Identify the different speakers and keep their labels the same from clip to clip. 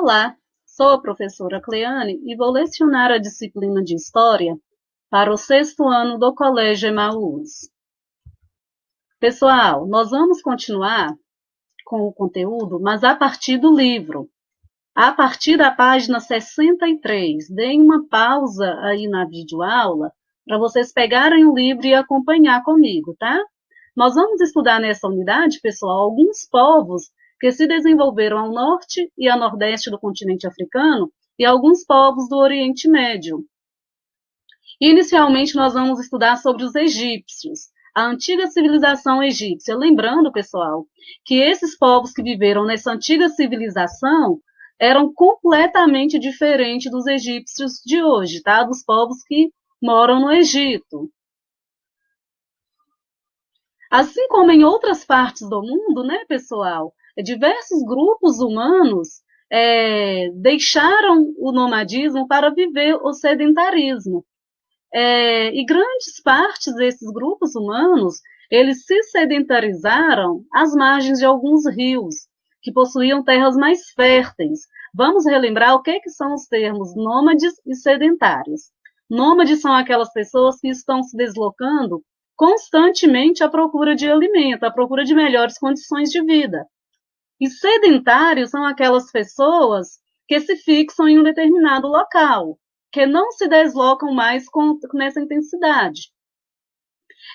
Speaker 1: Olá, sou a professora Cleane e vou lecionar a disciplina de História para o sexto ano do Colégio Emaús. Pessoal, nós vamos continuar com o conteúdo, mas a partir do livro. A partir da página 63, deem uma pausa aí na videoaula para vocês pegarem o livro e acompanhar comigo, tá? Nós vamos estudar nessa unidade, pessoal, alguns povos que se desenvolveram ao norte e ao nordeste do continente africano e alguns povos do Oriente Médio. Inicialmente, nós vamos estudar sobre os egípcios, a antiga civilização egípcia. Lembrando, pessoal, que esses povos que viveram nessa antiga civilização eram completamente diferentes dos egípcios de hoje, tá? Dos povos que moram no Egito. Assim como em outras partes do mundo, né, pessoal, diversos grupos humanos deixaram o nomadismo para viver o sedentarismo. E grandes partes desses grupos humanos, eles se sedentarizaram às margens de alguns rios, que possuíam terras mais férteis. Vamos relembrar o que são os termos nômades e sedentários. Nômades são aquelas pessoas que estão se deslocando constantemente à procura de alimento, à procura de melhores condições de vida. E sedentários são aquelas pessoas que se fixam em um determinado local, que não se deslocam mais nessa intensidade.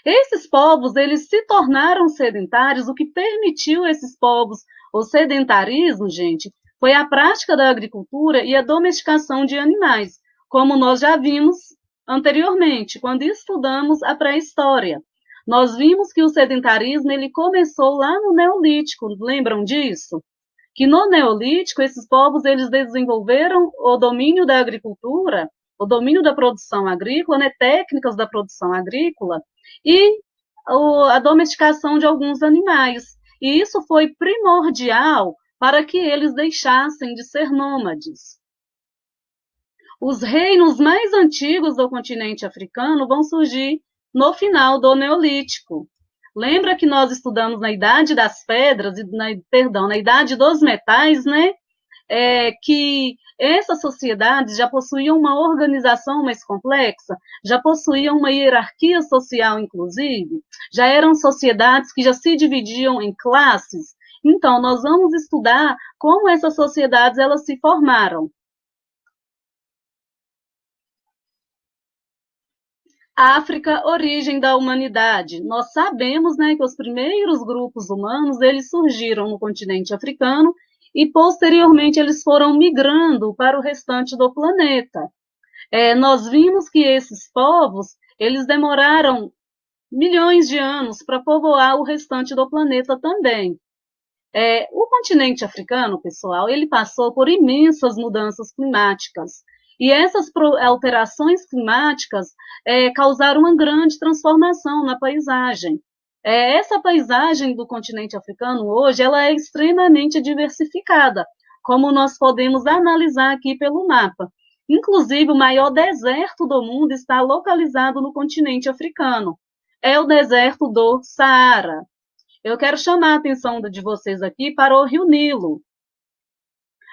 Speaker 1: Esses povos, eles se tornaram sedentários, o que permitiu esses povos, o sedentarismo, gente, foi a prática da agricultura e a domesticação de animais, como nós já vimos anteriormente, quando estudamos a pré-história. Nós vimos que o sedentarismo ele começou lá no Neolítico, lembram disso? Que no Neolítico, esses povos eles desenvolveram o domínio da agricultura, o domínio da produção agrícola, né, técnicas da produção agrícola, e a domesticação de alguns animais. E isso foi primordial para que eles deixassem de ser nômades. Os reinos mais antigos do continente africano vão surgir no final do Neolítico. Lembra que nós estudamos na Idade das Pedras, na Idade dos Metais, né? Que essas sociedades já possuíam uma organização mais complexa, já possuíam uma hierarquia social, inclusive, já eram sociedades que já se dividiam em classes. Então, nós vamos estudar como essas sociedades elas se formaram. África, origem da humanidade. Nós sabemos, né, que os primeiros grupos humanos eles surgiram no continente africano e posteriormente eles foram migrando para o restante do planeta. Nós vimos que esses povos eles demoraram milhões de anos para povoar o restante do planeta também. O continente africano, pessoal, ele passou por imensas mudanças climáticas. E essas alterações climáticas causaram uma grande transformação na paisagem. Essa paisagem do continente africano hoje ela é extremamente diversificada, como nós podemos analisar aqui pelo mapa. Inclusive, o maior deserto do mundo está localizado no continente africano. É o deserto do Saara. Eu quero chamar a atenção de vocês aqui para o Rio Nilo.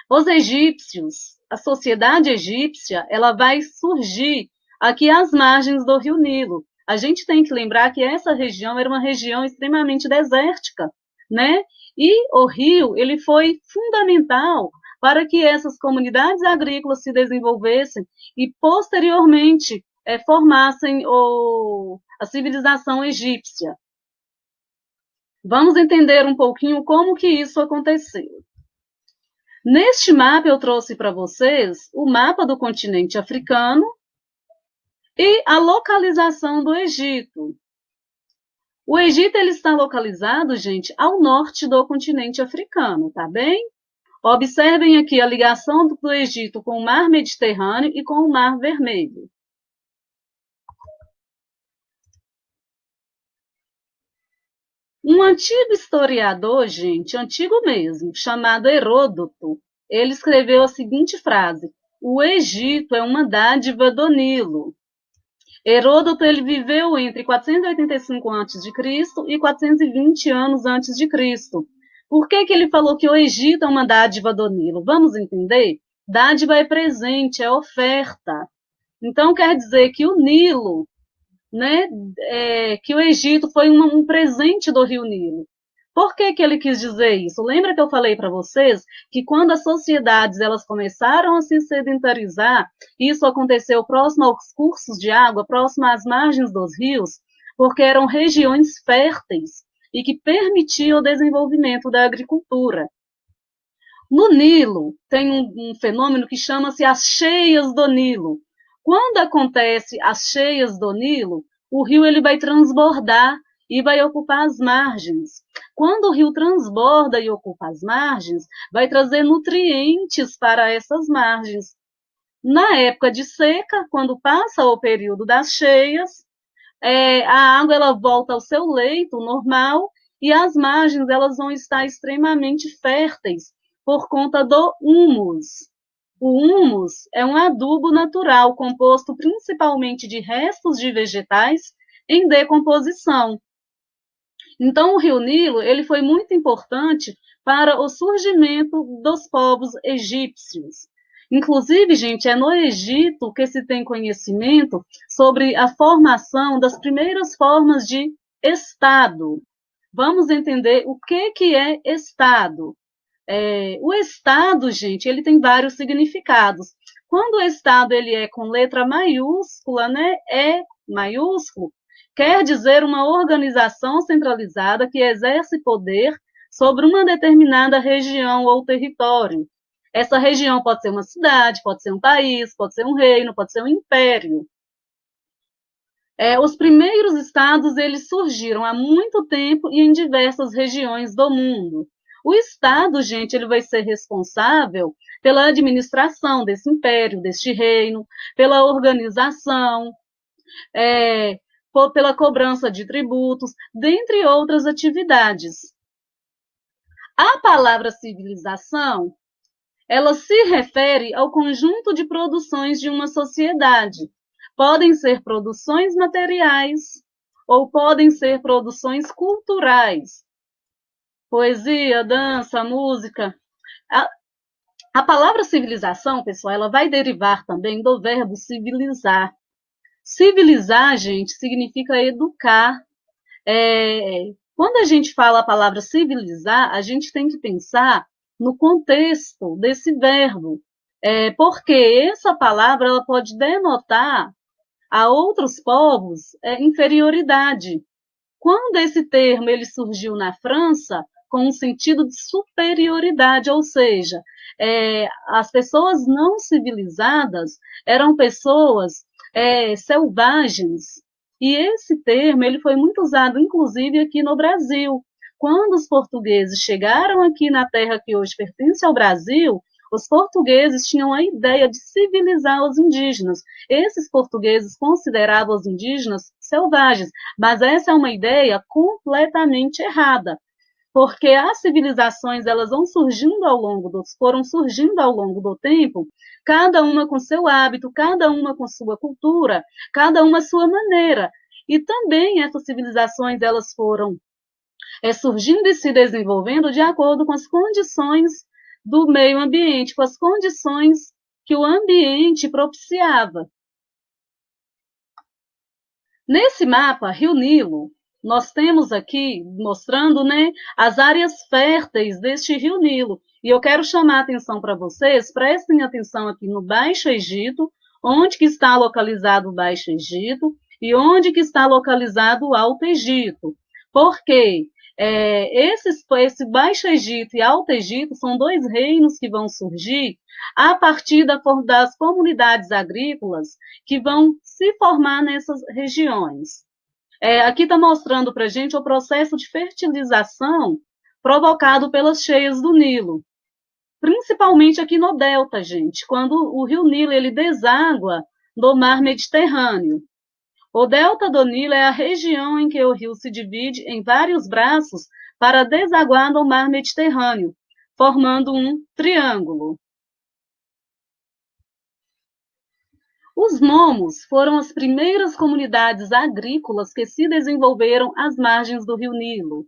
Speaker 1: Os egípcios, a sociedade egípcia, ela vai surgir aqui às margens do Rio Nilo. A gente tem que lembrar que essa região era uma região extremamente desértica, né? E o rio, ele foi fundamental para que essas comunidades agrícolas se desenvolvessem e, posteriormente, formassem a civilização egípcia. Vamos entender um pouquinho como que isso aconteceu. Neste mapa eu trouxe para vocês o mapa do continente africano e a localização do Egito. O Egito ele está localizado, gente, ao norte do continente africano, tá bem? Observem aqui a ligação do Egito com o Mar Mediterrâneo e com o Mar Vermelho. Um antigo historiador, gente, antigo mesmo, chamado Heródoto, ele escreveu a seguinte frase: o Egito é uma dádiva do Nilo. Heródoto ele viveu entre 485 a.C. e 420 anos antes de Cristo. Por que que ele falou que o Egito é uma dádiva do Nilo? Vamos entender? Dádiva é presente, é oferta. Então, quer dizer que o Nilo, né, que o Egito foi um presente do Rio Nilo. Por que que ele quis dizer isso? Lembra que eu falei para vocês que quando as sociedades elas começaram a se sedentarizar, isso aconteceu próximo aos cursos de água, próximo às margens dos rios, porque eram regiões férteis e que permitiam o desenvolvimento da agricultura. No Nilo, tem um fenômeno que chama-se as cheias do Nilo. Quando acontece as cheias do Nilo, o rio ele vai transbordar e vai ocupar as margens. Quando o rio transborda e ocupa as margens, vai trazer nutrientes para essas margens. Na época de seca, quando passa o período das cheias, a água ela volta ao seu leito normal e as margens elas vão estar extremamente férteis por conta do humus. O humus é um adubo natural composto principalmente de restos de vegetais em decomposição. Então, o Rio Nilo ele foi muito importante para o surgimento dos povos egípcios. Inclusive, gente, é no Egito que se tem conhecimento sobre a formação das primeiras formas de Estado. Vamos entender o que é Estado. O Estado, gente, ele tem vários significados. Quando o Estado ele é com letra maiúscula, né, é maiúsculo, quer dizer uma organização centralizada que exerce poder sobre uma determinada região ou território. Essa região pode ser uma cidade, pode ser um país, pode ser um reino, pode ser um império. Os primeiros estados eles surgiram há muito tempo e em diversas regiões do mundo. O Estado, gente, ele vai ser responsável pela administração desse império, deste reino, pela organização, é, pela cobrança de tributos, dentre outras atividades. A palavra civilização, ela se refere ao conjunto de produções de uma sociedade. Podem ser produções materiais ou podem ser produções culturais. Poesia, dança, música. A, a palavra civilização, pessoal, ela vai derivar também do verbo civilizar. Civilizar, gente, significa educar. Quando a gente fala a palavra civilizar, a gente tem que pensar no contexto desse verbo, porque essa palavra ela pode denotar a outros povos inferioridade. Quando esse termo ele surgiu na França com um sentido de superioridade, ou seja, as pessoas não civilizadas eram pessoas selvagens. E esse termo ele foi muito usado, inclusive, aqui no Brasil. Quando os portugueses chegaram aqui na terra que hoje pertence ao Brasil, os portugueses tinham a ideia de civilizar os indígenas. Esses portugueses consideravam os indígenas selvagens, mas essa é uma ideia completamente errada, porque as civilizações elas vão surgindo foram surgindo ao longo do tempo, cada uma com seu hábito, cada uma com sua cultura, cada uma à sua maneira. E também essas civilizações elas foram surgindo e se desenvolvendo de acordo com as condições do meio ambiente, com as condições que o ambiente propiciava. Nesse mapa, Rio Nilo, nós temos aqui mostrando, né, as áreas férteis deste Rio Nilo. E eu quero chamar a atenção para vocês, prestem atenção aqui no Baixo Egito, onde que está localizado o Baixo Egito e onde que está localizado o Alto Egito. Por quê? Esse Baixo Egito e Alto Egito são dois reinos que vão surgir a partir das comunidades agrícolas que vão se formar nessas regiões. Aqui está mostrando para a gente o processo de fertilização provocado pelas cheias do Nilo, principalmente aqui no delta, gente, quando o rio Nilo ele deságua do mar Mediterrâneo. O delta do Nilo é a região em que o rio se divide em vários braços para desaguar no mar Mediterrâneo, formando um triângulo. Os nomos foram as primeiras comunidades agrícolas que se desenvolveram às margens do rio Nilo.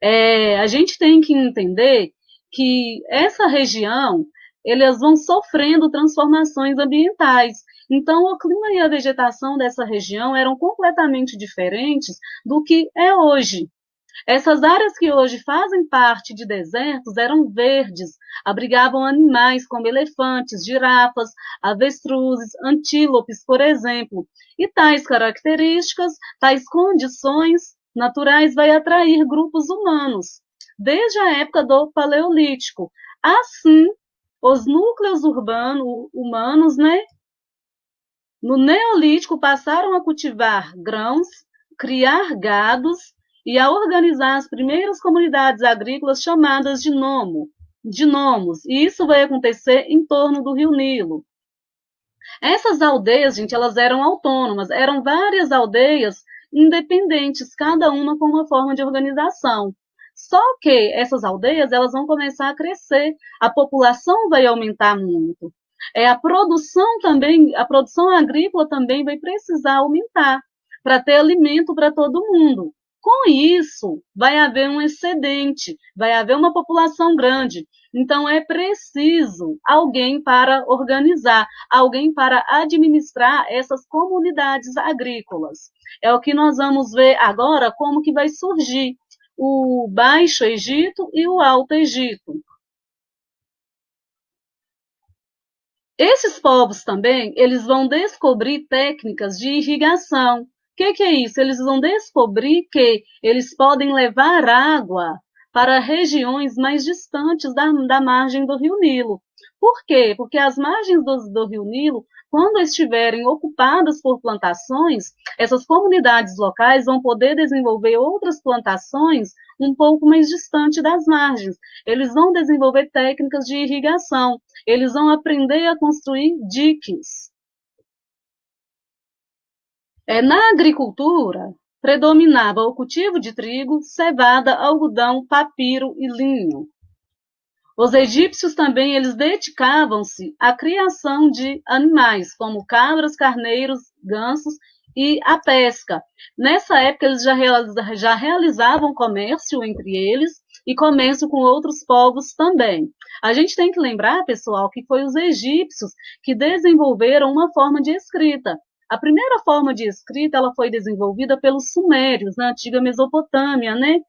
Speaker 1: A gente tem que entender que essa região, elas vão sofrendo transformações ambientais. Então, o clima e a vegetação dessa região eram completamente diferentes do que é hoje. Essas áreas que hoje fazem parte de desertos eram verdes, abrigavam animais como elefantes, girafas, avestruzes, antílopes, por exemplo. E tais características, tais condições naturais vai atrair grupos humanos, desde a época do Paleolítico. Assim, os núcleos urbanos humanos, né, no Neolítico passaram a cultivar grãos, criar gados e a organizar as primeiras comunidades agrícolas chamadas de nomos, e isso vai acontecer em torno do Rio Nilo. Essas aldeias, gente, elas eram autônomas, eram várias aldeias independentes, cada uma com uma forma de organização. Só que essas aldeias, elas vão começar a crescer, a população vai aumentar muito. A produção também, a produção agrícola também vai precisar aumentar para ter alimento para todo mundo. Com isso, vai haver um excedente, vai haver uma população grande. Então, é preciso alguém para organizar, alguém para administrar essas comunidades agrícolas. É o que nós vamos ver agora, como que vai surgir o Baixo Egito e o Alto Egito. Esses povos também, eles vão descobrir técnicas de irrigação. O que é isso? Eles vão descobrir que eles podem levar água para regiões mais distantes da margem do Rio Nilo. Por quê? Porque as margens do Rio Nilo, quando estiverem ocupadas por plantações, essas comunidades locais vão poder desenvolver outras plantações um pouco mais distante das margens. Eles vão desenvolver técnicas de irrigação, eles vão aprender a construir diques. Na agricultura, predominava o cultivo de trigo, cevada, algodão, papiro e linho. Os egípcios também, eles dedicavam-se à criação de animais, como cabras, carneiros, gansos e a pesca. Nessa época, eles já realizavam comércio entre eles e comércio com outros povos também. A gente tem que lembrar, pessoal, que foi os egípcios que desenvolveram uma forma de escrita. A primeira forma de escrita ela foi desenvolvida pelos sumérios, na antiga Mesopotâmia, né?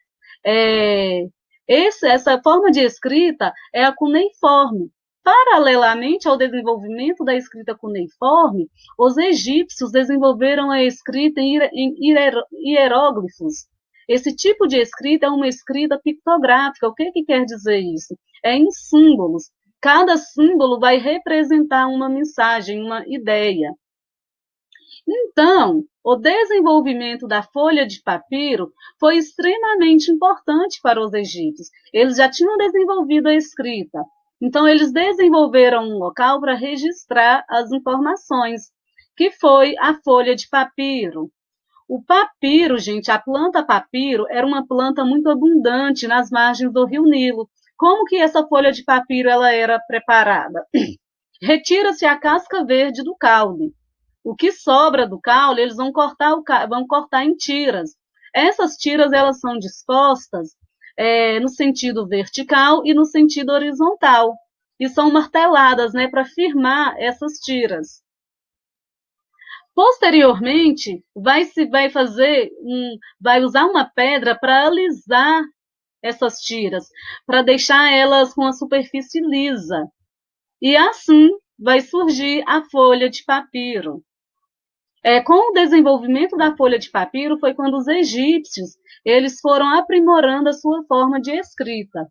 Speaker 1: Essa forma de escrita é a cuneiforme. Paralelamente ao desenvolvimento da escrita cuneiforme, os egípcios desenvolveram a escrita em hieróglifos. Esse tipo de escrita é uma escrita pictográfica. O que quer dizer isso? É em símbolos. Cada símbolo vai representar uma mensagem, uma ideia. Então, o desenvolvimento da folha de papiro foi extremamente importante para os egípcios. Eles já tinham desenvolvido a escrita. Então, eles desenvolveram um local para registrar as informações, que foi a folha de papiro. O papiro, gente, a planta papiro era uma planta muito abundante nas margens do Rio Nilo. Como que essa folha de papiro ela era preparada? Retira-se a casca verde do caule. O que sobra do caule, eles vão cortar em tiras. Essas tiras elas são dispostas no sentido vertical e no sentido horizontal. E são marteladas, né, para firmar essas tiras. Posteriormente, vai usar uma pedra para alisar essas tiras, para deixar elas com a superfície lisa. E assim vai surgir a folha de papiro. Com o desenvolvimento da folha de papiro foi quando os egípcios eles foram aprimorando a sua forma de escrita.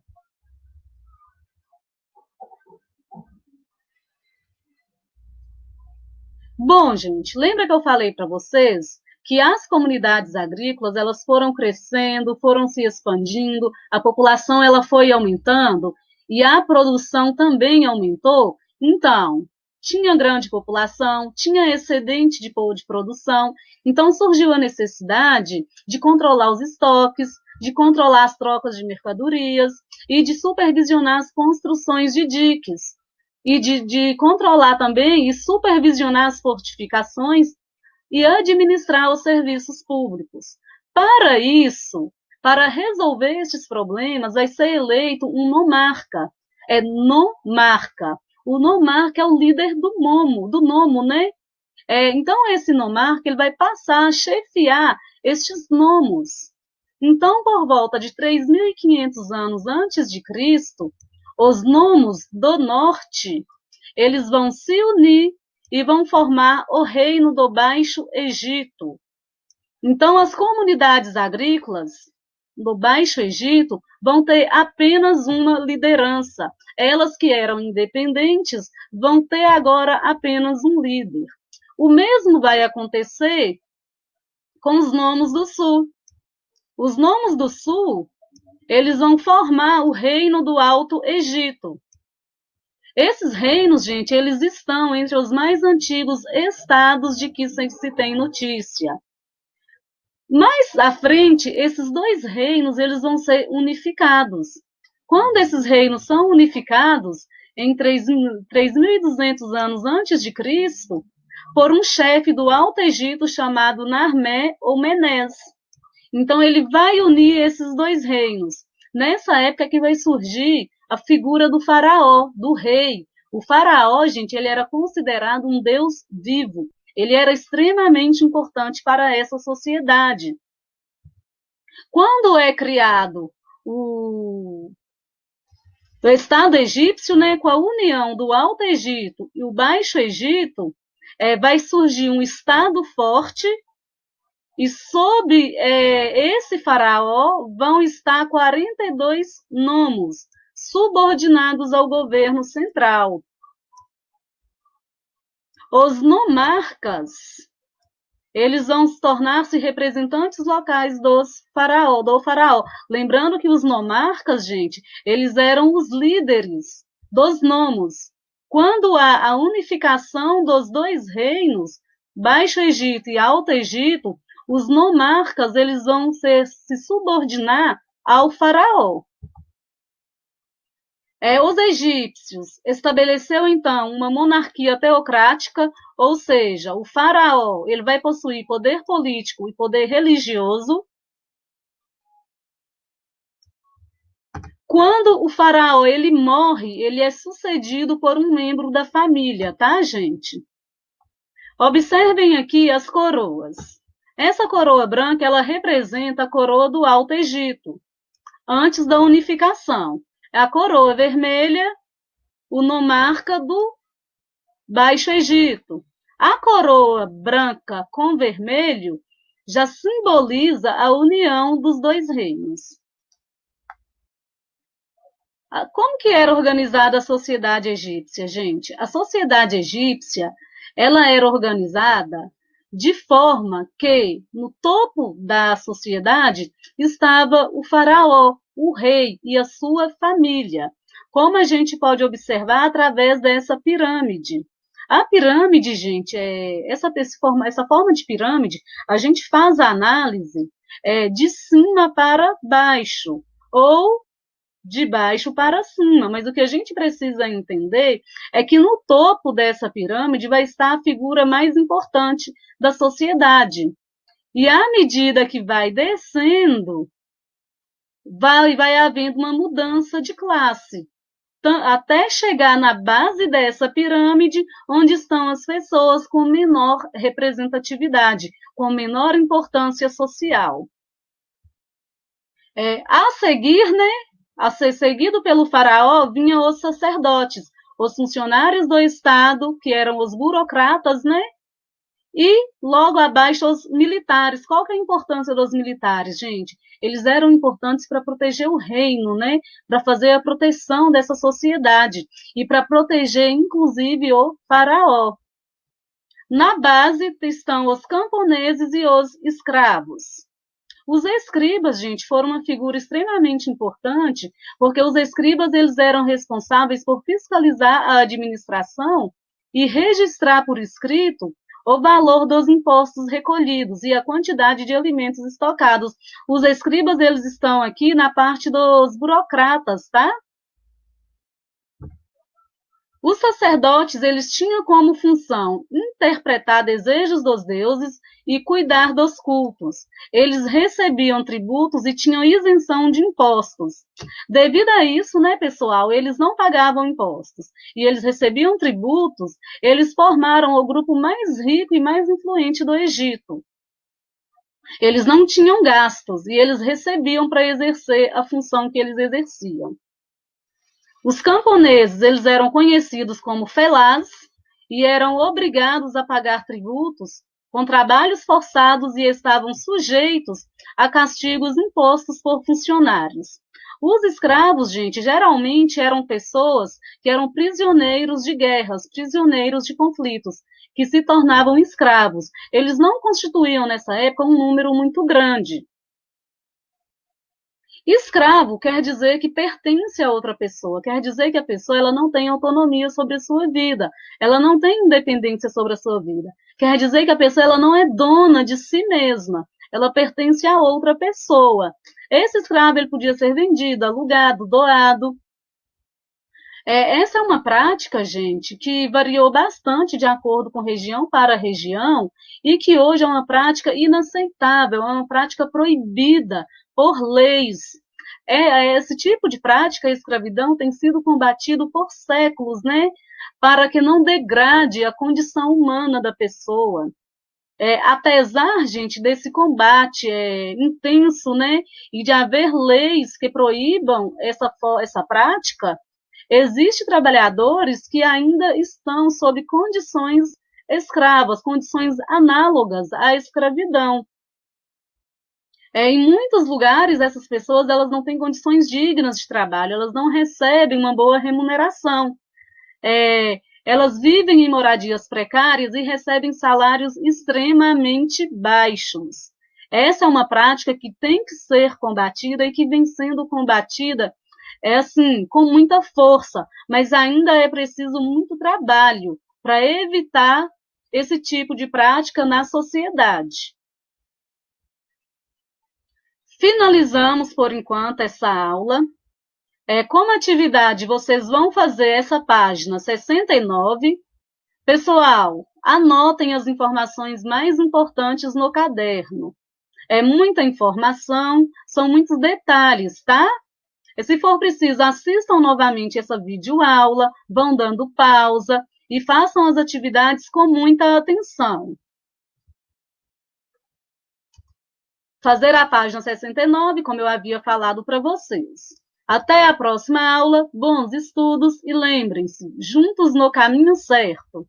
Speaker 1: Bom, gente, lembra que eu falei para vocês que as comunidades agrícolas elas foram crescendo, foram se expandindo, a população ela foi aumentando e a produção também aumentou? Então, tinha grande população, tinha excedente de produção, então surgiu a necessidade de controlar os estoques, de controlar as trocas de mercadorias e de supervisionar as construções de diques e de controlar também e supervisionar as fortificações e administrar os serviços públicos. Para isso, Para resolver estes problemas, vai ser eleito um nomarca. É nomarca. O nomarca é o líder do nomo, né? Então, esse nomarca ele vai passar a chefiar estes nomos. Então, por volta de 3.500 anos antes de Cristo, os nomos do norte, eles vão se unir e vão formar o reino do Baixo Egito. Então, as comunidades agrícolas do Baixo Egito vão ter apenas uma liderança. Elas que eram independentes vão ter agora apenas um líder. O mesmo vai acontecer com os nomos do sul. Os nomos do sul, eles vão formar o reino do Alto Egito. Esses reinos, gente, eles estão entre os mais antigos estados de que se tem notícia. Mais à frente, esses dois reinos eles vão ser unificados. Quando esses reinos são unificados, em 3.200 anos antes de Cristo, por um chefe do Alto Egito chamado Narmé ou Menés. Então, ele vai unir esses dois reinos. Nessa época que vai surgir a figura do faraó, do rei. O faraó, gente, ele era considerado um deus vivo. Ele era extremamente importante para essa sociedade. Quando é criado o Estado egípcio, né, com a união do Alto Egito e o Baixo Egito, vai surgir um Estado forte e sobre esse faraó vão estar 42 nomos subordinados ao governo central. Os nomarcas, eles vão tornar-se representantes locais do faraó. Lembrando que os nomarcas, gente, eles eram os líderes dos nomos. Quando há a unificação dos dois reinos, Baixo Egito e Alto Egito, os nomarcas eles vão se subordinar ao faraó. Os egípcios estabeleceu então uma monarquia teocrática, ou seja, o faraó ele vai possuir poder político e poder religioso. Quando o faraó ele morre, ele é sucedido por um membro da família, tá, gente? Observem aqui as coroas. Essa coroa branca, ela representa a coroa do Alto Egito, antes da unificação. A coroa vermelha, o nomarca do Baixo Egito. A coroa branca com vermelho já simboliza a união dos dois reinos. Como que era organizada a sociedade egípcia, gente? A sociedade egípcia, ela era organizada de forma que no topo da sociedade estava o faraó, o rei e a sua família, como a gente pode observar através dessa pirâmide. A pirâmide, gente, essa forma de pirâmide, a gente faz a análise de cima para baixo, ou de baixo para cima, mas o que a gente precisa entender é que no topo dessa pirâmide vai estar a figura mais importante da sociedade. E à medida que vai descendo, vai havendo uma mudança de classe, até chegar na base dessa pirâmide, onde estão as pessoas com menor representatividade, com menor importância social. A seguir, né, a ser seguido pelo faraó, vinham os sacerdotes, os funcionários do Estado, que eram os burocratas, né? E logo abaixo os militares. Qual que é a importância dos militares, gente? Eles eram importantes para proteger o reino, né? Para fazer a proteção dessa sociedade e para proteger, inclusive, o faraó. Na base estão os camponeses e os escravos. Os escribas, gente, foram uma figura extremamente importante, porque os escribas eles eram responsáveis por fiscalizar a administração e registrar por escrito o valor dos impostos recolhidos e a quantidade de alimentos estocados. Os escribas eles estão aqui na parte dos burocratas, tá? Os sacerdotes, eles tinham como função interpretar desejos dos deuses e cuidar dos cultos. Eles recebiam tributos e tinham isenção de impostos. Devido a isso, né, pessoal, eles não pagavam impostos e eles recebiam tributos, eles formaram o grupo mais rico e mais influente do Egito. Eles não tinham gastos e eles recebiam para exercer a função que eles exerciam. Os camponeses, eles eram conhecidos como felás e eram obrigados a pagar tributos com trabalhos forçados e estavam sujeitos a castigos impostos por funcionários. Os escravos, gente, geralmente eram pessoas que eram prisioneiros de guerras, prisioneiros de conflitos, que se tornavam escravos. Eles não constituíam nessa época um número muito grande. Escravo quer dizer que pertence a outra pessoa, quer dizer que a pessoa ela não tem autonomia sobre a sua vida, ela não tem independência sobre a sua vida. Quer dizer que a pessoa ela não é dona de si mesma, ela pertence a outra pessoa. Esse escravo ele podia ser vendido, alugado, doado. Essa é uma prática, gente, que variou bastante de acordo com região para região e que hoje é uma prática inaceitável, é uma prática proibida por leis. Esse tipo de prática, a escravidão, tem sido combatido por séculos, né? Para que não degrade a condição humana da pessoa. Apesar, gente, desse combate intenso, né? E de haver leis que proíbam essa prática, existem trabalhadores que ainda estão sob condições escravas, condições análogas à escravidão. Em muitos lugares, essas pessoas elas não têm condições dignas de trabalho, elas não recebem uma boa remuneração. Elas vivem em moradias precárias e recebem salários extremamente baixos. Essa é uma prática que tem que ser combatida e que vem sendo combatida assim, com muita força, mas ainda é preciso muito trabalho para evitar esse tipo de prática na sociedade. Finalizamos, por enquanto, essa aula. Como atividade, vocês vão fazer essa página 69. Pessoal, anotem as informações mais importantes no caderno. É muita informação, são muitos detalhes, tá? E se for preciso, assistam novamente essa videoaula, vão dando pausa e façam as atividades com muita atenção. Fazer a página 69, como eu havia falado para vocês. Até a próxima aula, bons estudos e lembrem-se, juntos no caminho certo.